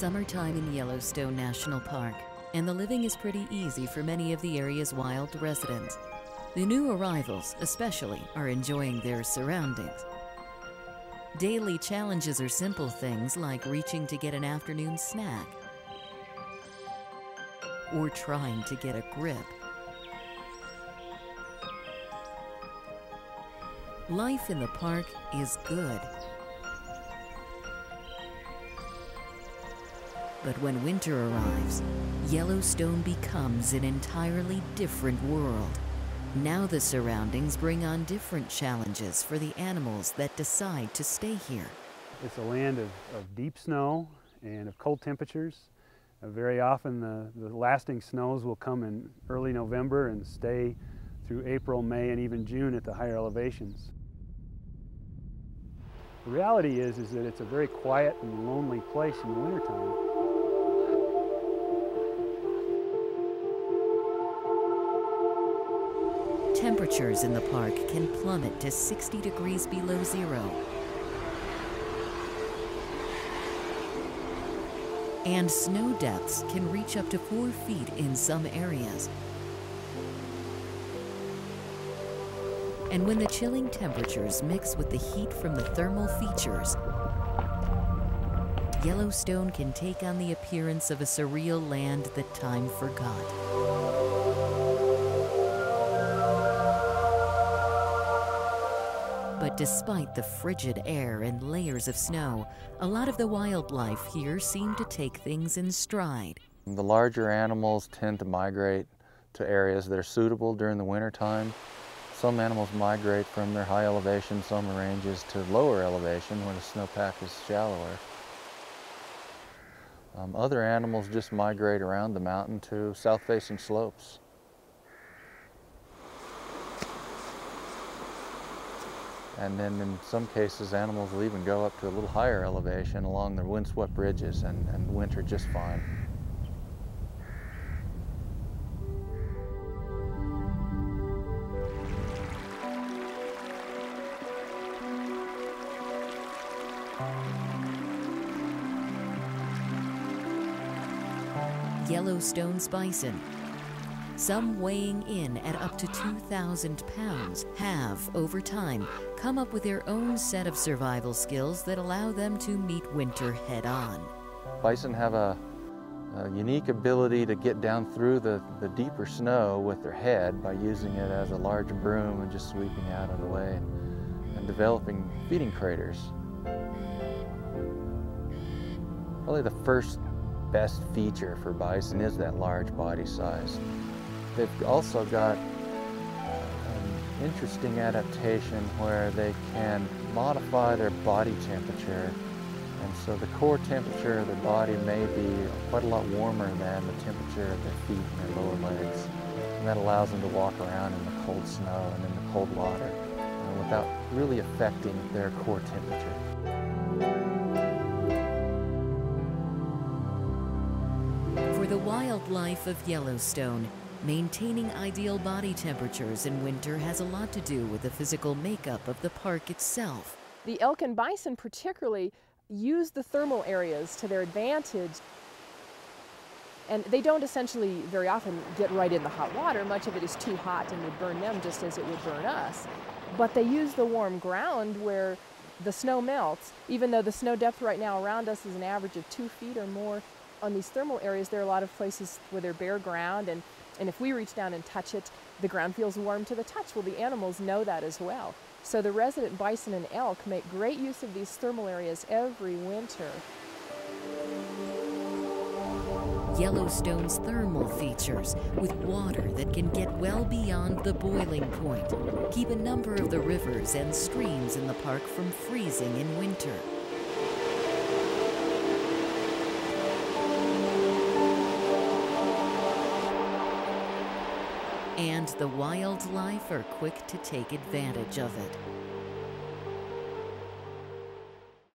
summertime in Yellowstone National Park, and the living is pretty easy for many of the area's wild residents. The new arrivals, especially, are enjoying their surroundings. Daily challenges are simple things like reaching to get an afternoon snack or trying to get a grip. Life in the park is good. But when winter arrives, Yellowstone becomes an entirely different world. Now the surroundings bring on different challenges for the animals that decide to stay here. It's a land of deep snow and of cold temperatures. Very often the lasting snows will come in early November and stay through April, May, and even June at the higher elevations. The reality is that it's a very quiet and lonely place in the wintertime. Temperatures in the park can plummet to 60 degrees below zero. And snow depths can reach up to 4 feet in some areas. And when the chilling temperatures mix with the heat from the thermal features, Yellowstone can take on the appearance of a surreal land that time forgot. But despite the frigid air and layers of snow, a lot of the wildlife here seem to take things in stride. The larger animals tend to migrate to areas that are suitable during the wintertime. Some animals migrate from their high elevation summer ranges to lower elevation where the snowpack is shallower. Other animals just migrate around the mountain to south-facing slopes. And then in some cases, animals will even go up to a little higher elevation along the windswept ridges and winter just fine. Yellowstone's bison, some weighing in at up to 2,000 pounds, have, over time, come up with their own set of survival skills that allow them to meet winter head-on. Bison have a unique ability to get down through the deeper snow with their head by using it as a large broom and just sweeping out of the way and developing feeding craters. Probably the first best feature for bison is that large body size. They've also got an interesting adaptation where they can modify their body temperature, and so the core temperature of their body may be quite a lot warmer than the temperature of their feet and their lower legs, and that allows them to walk around in the cold snow and in the cold water without really affecting their core temperature. For the wildlife of Yellowstone, maintaining ideal body temperatures in winter has a lot to do with the physical makeup of the park itself. The elk and bison particularly use the thermal areas to their advantage. And they don't essentially very often get right in the hot water. Much of it is too hot and would burn them just as it would burn us. But they use the warm ground where the snow melts. Even though the snow depth right now around us is an average of 2 feet or more, on these thermal areas there are a lot of places where they're bare ground, and if we reach down and touch it, the ground feels warm to the touch. Well, the animals know that as well. So the resident bison and elk make great use of these thermal areas every winter. Yellowstone's thermal features, with water that can get well beyond the boiling point, keep a number of the rivers and streams in the park from freezing in winter. And the wildlife are quick to take advantage of it.